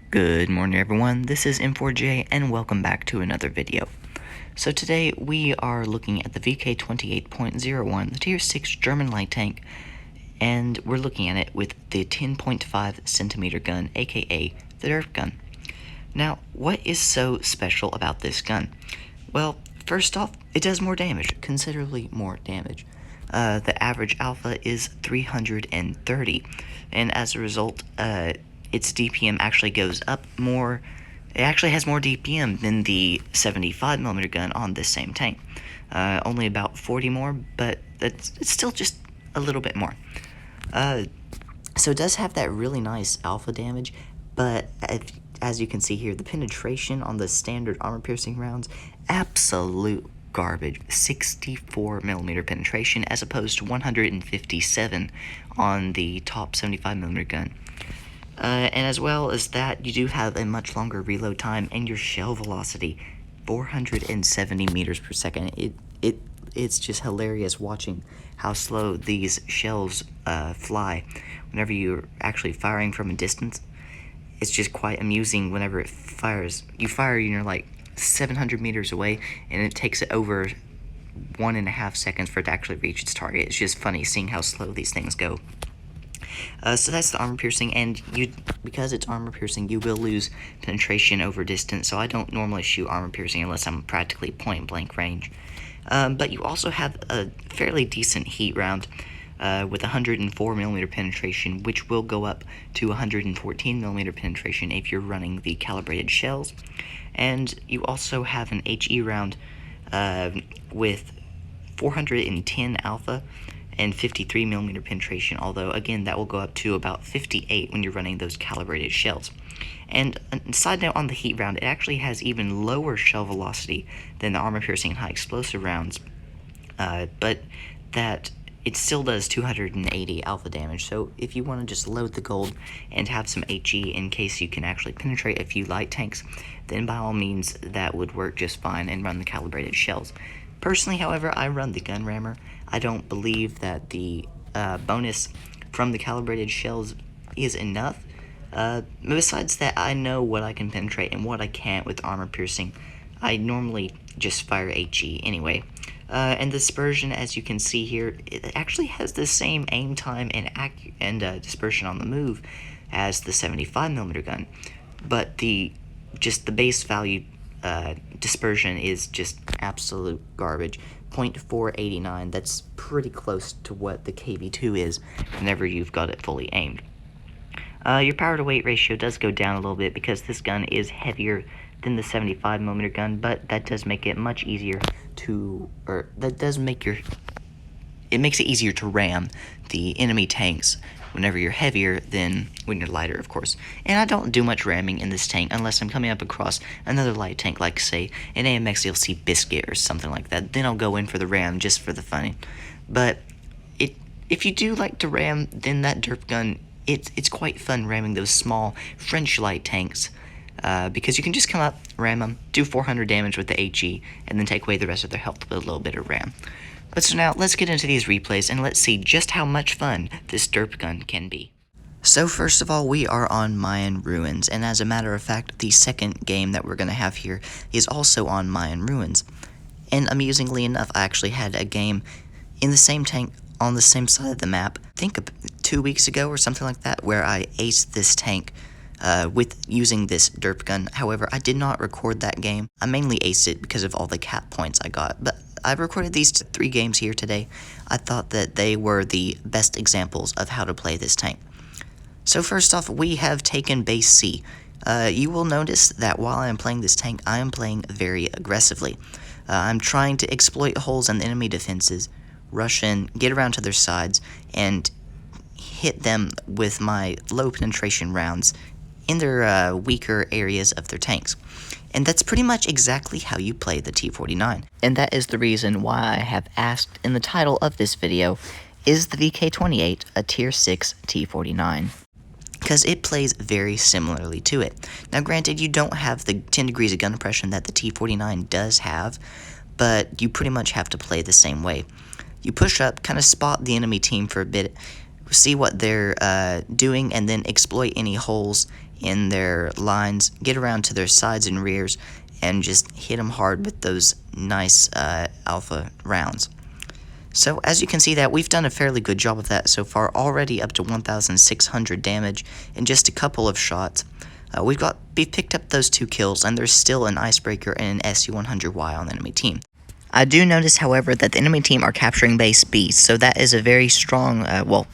Good morning everyone, this is M4J and welcome back to another video. So today we are looking at the VK28.01, the Tier 6 German light tank, and we're looking at it with the 10.5 centimeter gun, aka the Nerf gun. Now, what is so special about this gun? Well, first off, it does more damage, considerably more damage. The average alpha is 330, and as a result, its DPM actually goes up more. It actually has more DPM than the 75mm gun on this same tank. Only about 40 more, but it's still just a little bit more. So it does have that really nice alpha damage, but as you can see here, the penetration on the standard armor-piercing rounds, absolute garbage. 64mm penetration as opposed to 157 on the top 75mm gun. And as well as that, you do have a much longer reload time, and your shell velocity, 470 meters per second. It's just hilarious watching how slow these shells fly whenever you're actually firing from a distance. It's just quite amusing whenever it fires. You fire and you're like 700 meters away, and it takes it over 1.5 seconds for it to actually reach its target. It's just funny seeing how slow these things go. So that's the armor piercing, and because it's armor piercing, you will lose penetration over distance, so I don't normally shoot armor piercing unless I'm practically point blank range. But you also have a fairly decent heat round with 104mm penetration, which will go up to 114mm penetration if you're running the calibrated shells. And you also have an HE round with 410 alpha and 53mm penetration, although again that will go up to about 58 when you're running those calibrated shells. And a side note on the heat round, it actually has even lower shell velocity than the armor piercing and high explosive rounds, but that it still does 280 alpha damage. So if you want to just load the gold and have some HE in case you can actually penetrate a few light tanks, then by all means that would work just fine and run the calibrated shells. Personally, however, I run the gun rammer. I don't believe that the bonus from the calibrated shells is enough. Besides that, I know what I can penetrate and what I can't with armor piercing. I normally just fire HE anyway. And the dispersion, as you can see here, it actually has the same aim time and dispersion on the move as the 75mm gun, but the base value dispersion is just absolute garbage. 0.489, that's pretty close to what the KV2 is whenever you've got it fully aimed. Your power to weight ratio does go down a little bit because this gun is heavier than the 75mm gun, but that does make it much easier to, it makes it easier to ram the enemy tanks whenever you're heavier than when you're lighter, of course. And I don't do much ramming in this tank unless I'm coming up across another light tank, like, say, an AMX LC Biscuit or something like that. Then I'll go in for the ram just for the fun. But if you do like to ram, then that derp gun, it's quite fun ramming those small French light tanks. Because you can just come up, ram them, do 400 damage with the HE, and then take away the rest of their health with a little bit of ram. But so now, let's get into these replays, and let's see just how much fun this derp gun can be. So first of all, we are on Mayan Ruins, and as a matter of fact, the second game that we're going to have here is also on Mayan Ruins. And amusingly enough, I actually had a game in the same tank on the same side of the map, I think 2 weeks ago or something like that, where I aced this tank with using this derp gun. However, I did not record that game. I mainly aced it because of all the cap points I got, but I've recorded these 3 games here today. I thought that they were the best examples of how to play this tank. So first off, we have taken base C. You will notice that while I am playing this tank, I am playing very aggressively. I'm trying to exploit holes in the enemy defenses, rush in, get around to their sides, and hit them with my low penetration rounds in their weaker areas of their tanks. And that's pretty much exactly how you play the T49. And that is the reason why I have asked in the title of this video, is the VK28 a Tier 6 T49? Because it plays very similarly to it. Now granted, you don't have the 10 degrees of gun depression that the T49 does have, but you pretty much have to play the same way. You push up, kind of spot the enemy team for a bit, see what they're doing, and then exploit any holes in their lines, get around to their sides and rears, and just hit them hard with those nice alpha rounds. So as you can see that we've done a fairly good job of that so far, already up to 1,600 damage in just a couple of shots. We've picked up those 2 kills, and there's still an icebreaker and an SU-100Y on the enemy team. I do notice, however, that the enemy team are capturing base B, so that is a very strong,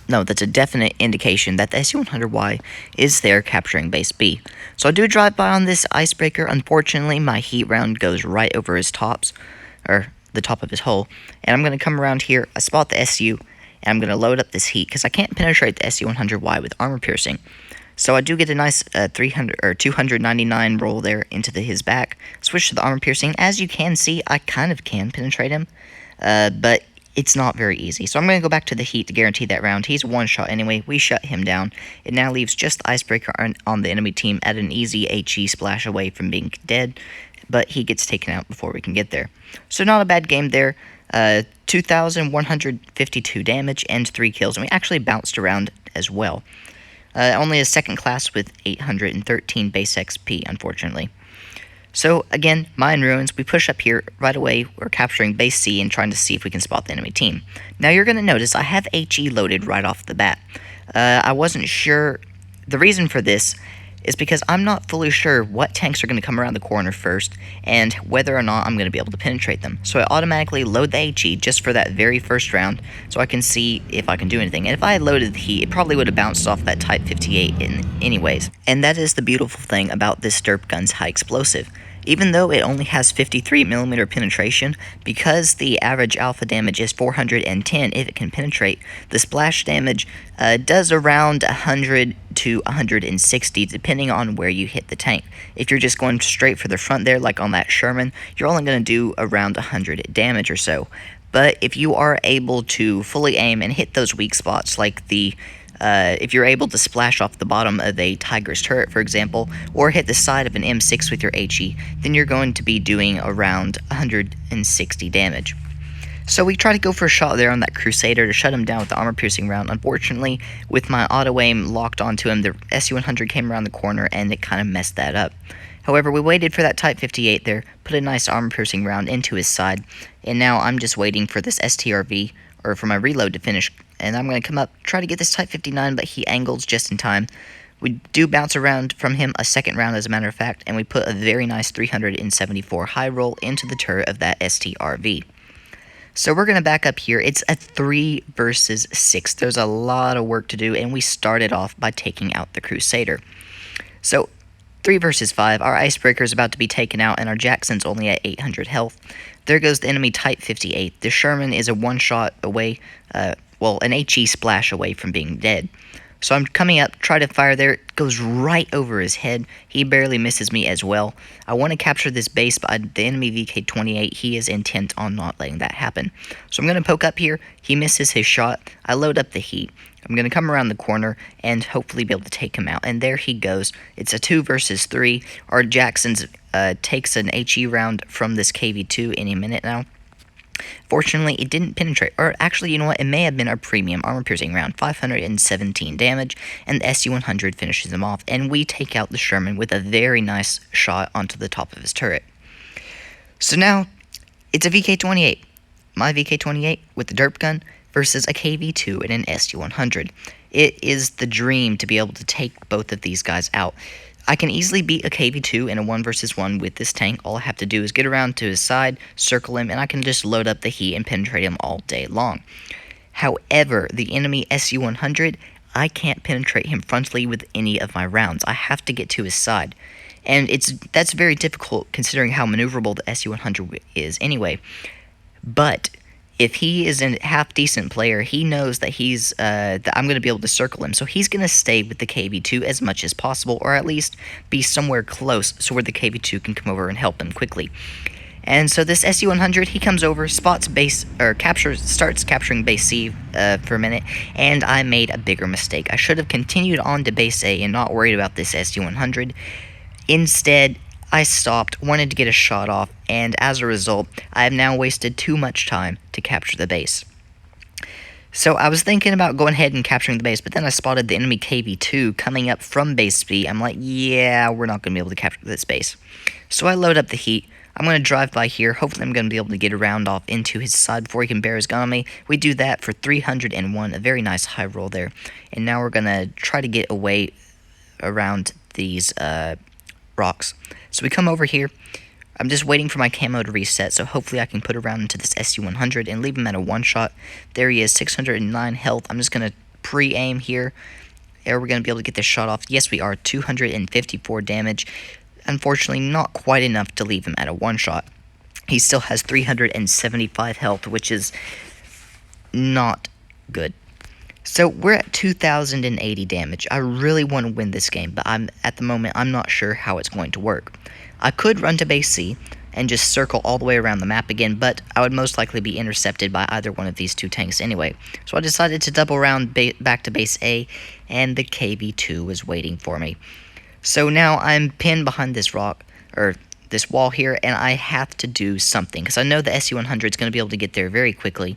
that's a definite indication that the SU-100Y is there capturing base B. So I do drive by on this icebreaker. Unfortunately, my heat round goes right over his the top of his hull, and I'm going to come around here, I spot the SU, and I'm going to load up this heat, because I can't penetrate the SU-100Y with armor piercing. So I do get a nice 299 roll there into his back. Switch to the armor piercing. As you can see, I kind of can penetrate him, but it's not very easy. So I'm going to go back to the heat to guarantee that round. He's one shot anyway. We shut him down. It now leaves just the icebreaker on the enemy team at an easy HE splash away from being dead, but he gets taken out before we can get there. So not a bad game there. 2,152 damage and 3 kills, and we actually bounced around as well. Only a second class with 813 base XP, unfortunately. So, again, Mine Ruins, we push up here right away. We're capturing base C and trying to see if we can spot the enemy team. Now, you're going to notice I have HE loaded right off the bat. I wasn't sure. The reason for this is because I'm not fully sure what tanks are going to come around the corner first and whether or not I'm going to be able to penetrate them. So I automatically load the HE just for that very first round so I can see if I can do anything. And if I had loaded the heat, it probably would have bounced off that Type 58 anyways. And that is the beautiful thing about this derp gun's high explosive. Even though it only has 53mm penetration, because the average alpha damage is 410 if it can penetrate, the splash damage does around 100 to 160 depending on where you hit the tank. If you're just going straight for the front there, like on that Sherman, you're only going to do around 100 damage or so. But if you are able to fully aim and hit those weak spots, like if you're able to splash off the bottom of a Tiger's turret, for example, or hit the side of an M6 with your HE, then you're going to be doing around 160 damage. So we try to go for a shot there on that Crusader to shut him down with the armor-piercing round. Unfortunately, with my auto-aim locked onto him, the SU-100 came around the corner and it kind of messed that up. However, we waited for that Type 58 there, put a nice armor-piercing round into his side, and now I'm just waiting for this STRV, or for my reload to finish, and I'm going to come up, try to get this Type 59, but he angles just in time. We do bounce around from him a second round, as a matter of fact, and we put a very nice 374 high roll into the turret of that STRV. So we're going to back up here. It's a 3 versus 6. There's a lot of work to do, and we started off by taking out the Crusader. So 3 versus 5, our Icebreaker is about to be taken out, and our Jackson's only at 800 health. There goes the enemy Type 58. The Sherman is a one-shot away, an HE splash away from being dead. So I'm coming up, try to fire there, it goes right over his head. He barely misses me as well. I want to capture this base, but the enemy VK-28, he is intent on not letting that happen. So I'm going to poke up here, he misses his shot, I load up the heat. I'm going to come around the corner and hopefully be able to take him out. And there he goes. It's a 2 versus 3. Our Jackson's takes an HE round from this KV-2 any minute now. Fortunately, it didn't penetrate, or actually, you know what, it may have been our premium armor-piercing round, 517 damage, and the SU-100 finishes him off, and we take out the Sherman with a very nice shot onto the top of his turret. So now, it's a VK-28, my VK-28 with the derp gun versus a KV-2 and an SU-100. It is the dream to be able to take both of these guys out. I can easily beat a KV-2 in a 1 versus 1 with this tank. All I have to do is get around to his side, circle him, and I can just load up the heat and penetrate him all day long. However, the enemy SU-100, I can't penetrate him frontally with any of my rounds. I have to get to his side. And that's very difficult considering how maneuverable the SU-100 is anyway. But if he is a half-decent player, he knows that that I'm going to be able to circle him. So he's going to stay with the KV-2 as much as possible, or at least be somewhere close so where the KV-2 can come over and help him quickly. And so this SU-100, he comes over, spots base, or starts capturing base C for a minute, and I made a bigger mistake. I should have continued on to base A and not worried about this SU-100. Instead, I stopped, wanted to get a shot off, and as a result, I have now wasted too much time to capture the base. So I was thinking about going ahead and capturing the base, but then I spotted the enemy KV-2 coming up from base B. I'm like, yeah, we're not going to be able to capture this base. So I load up the heat. I'm going to drive by here. Hopefully I'm going to be able to get around off into his side before he can bear his gun on me. We do that for 301, a very nice high roll there. And now we're going to try to get away around these rocks. So we come over here. I'm just waiting for my camo to reset, so hopefully I can put around into this SU-100 and leave him at a one-shot. There he is, 609 health. I'm just going to pre-aim here. Are we going to be able to get this shot off? Yes, we are. 254 damage. Unfortunately, not quite enough to leave him at a one-shot. He still has 375 health, which is not good. So we're at 2,080 damage. I really want to win this game, but at the moment, I'm not sure how it's going to work. I could run to base C and just circle all the way around the map again, but I would most likely be intercepted by either one of these two tanks anyway. So I decided to double round back to base A, and the KV-2 was waiting for me. So now I'm pinned behind this rock, or this wall here, and I have to do something, because I know the SU-100 is going to be able to get there very quickly.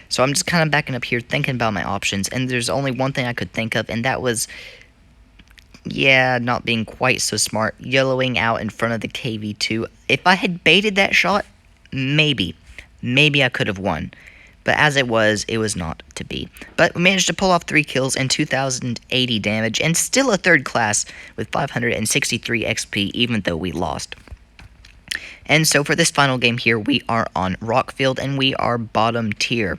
So I'm just kind of backing up here, thinking about my options, and there's only one thing I could think of, and that was, yeah, not being quite so smart, yellowing out in front of the KV-2. If I had baited that shot, maybe I could have won. But as it was not to be. But we managed to pull off 3 kills and 2,080 damage, and still a third class with 563 XP, even though we lost. And so for this final game here, we are on Rockfield, and we are bottom tier.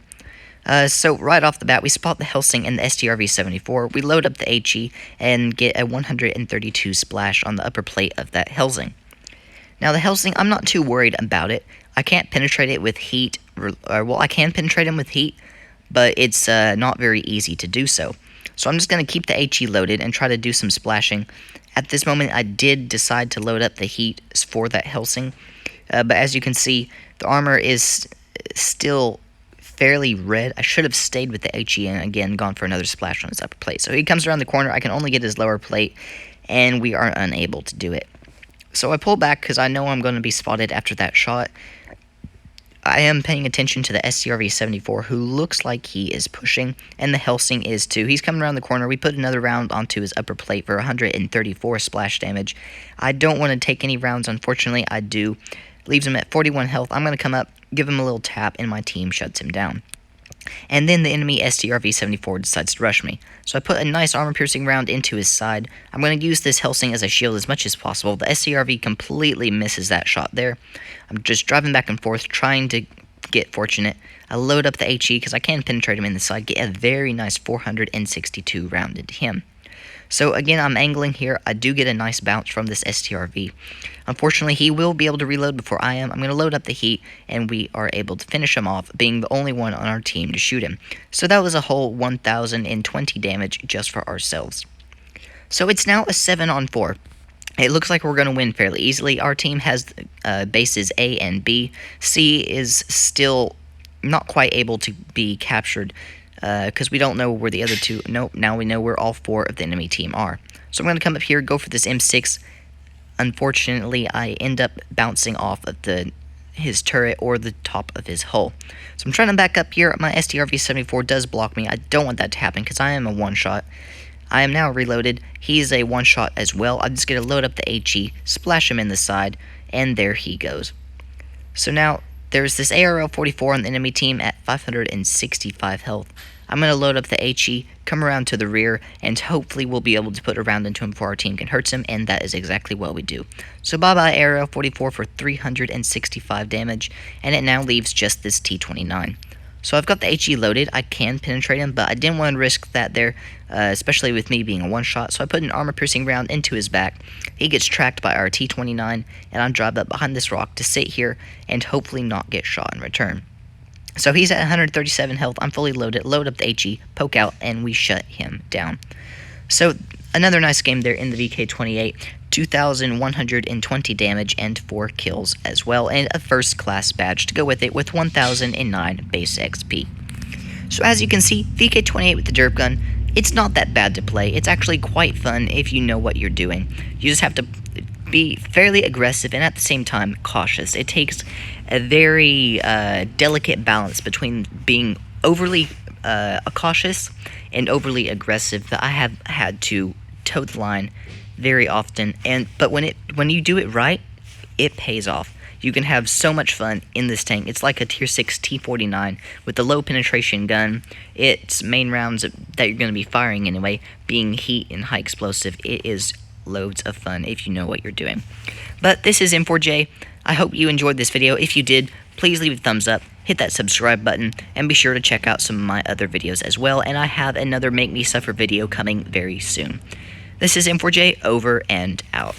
So right off the bat, we spot the Helsing and the STR-V74. We load up the HE and get a 132 splash on the upper plate of that Helsing. Now the Helsing, I'm not too worried about it. I can't penetrate it with heat. Well, I can penetrate him with heat, but it's not very easy to do so. So I'm just going to keep the HE loaded and try to do some splashing. At this moment, I did decide to load up the heat for that Helsing. But as you can see, the armor is still fairly red. I should have stayed with the HE and again gone for another splash on his upper plate. So he comes around the corner. I can only get his lower plate, and we are unable to do it. So I pull back because I know I'm going to be spotted after that shot. I am paying attention to the STR-V74, who looks like he is pushing, and the Helsing is too. He's coming around the corner. We put another round onto his upper plate for 134 splash damage. I don't want to take any rounds, unfortunately. I do. Leaves him at 41 health. I'm going to come up, give him a little tap, and my team shuts him down. And then the enemy STR-V74 decides to rush me. So I put a nice armor-piercing round into his side. I'm going to use this Helsing as a shield as much as possible. The STR-V completely misses that shot there. I'm just driving back and forth, trying to get fortunate. I load up the HE because I can penetrate him in the side, get a very nice 462 round into him. So again, I'm angling here. I do get a nice bounce from this STR-V. Unfortunately, he will be able to reload before I am. I'm going to load up the heat, and we are able to finish him off, being the only one on our team to shoot him. So that was a whole 1,020 damage just for ourselves. So it's now a 7-on-4. It looks like we're going to win fairly easily. Our team has bases A and B. C is still not quite able to be captured, because we don't know where the other two... Nope, now we know where all 4 of the enemy team are. So I'm going to come up here, go for this M6. Unfortunately, I end up bouncing off of his turret or the top of his hull. So I'm trying to back up here. My STR-V74 does block me. I don't want that to happen because I am a one-shot. I am now reloaded. He is a one-shot as well. I'm just going to load up the HE, splash him in the side, and there he goes. So now... there's this ARL-44 on the enemy team at 565 health. I'm going to load up the HE, come around to the rear, and hopefully we'll be able to put a round into him before our team can hurt him, and that is exactly what we do. So bye-bye ARL-44 for 365 damage, and it now leaves just this T-29. So I've got the HE loaded. I can penetrate him, but I didn't want to risk that there, especially with me being a one-shot. So I put an armor-piercing round into his back. He gets tracked by our T-29, and I'm drive up behind this rock to sit here and hopefully not get shot in return. So he's at 137 health. I'm fully loaded. Load up the HE, poke out, and we shut him down. So another nice game there in the VK28. 2,120 damage and 4 kills as well, and a first class badge to go with it with 1,009 base XP. So as you can see, VK28 with the derp gun, it's not that bad to play. It's actually quite fun if you know what you're doing. You just have to be fairly aggressive and at the same time cautious. It takes a very delicate balance between being overly cautious and overly aggressive that I have had to toe the line very often. But when you do it right, it pays off. You can have so much fun in this tank. It's like a tier 6 T49 with a low penetration gun. Its main rounds that you're going to be firing anyway being heat and high explosive. It is loads of fun if you know what you're doing. But this is M4J. I hope you enjoyed this video. If you did, please leave a thumbs up, hit that subscribe button, and be sure to check out some of my other videos as well. And I have another Make Me Suffer video coming very soon. This is M4J, over and out.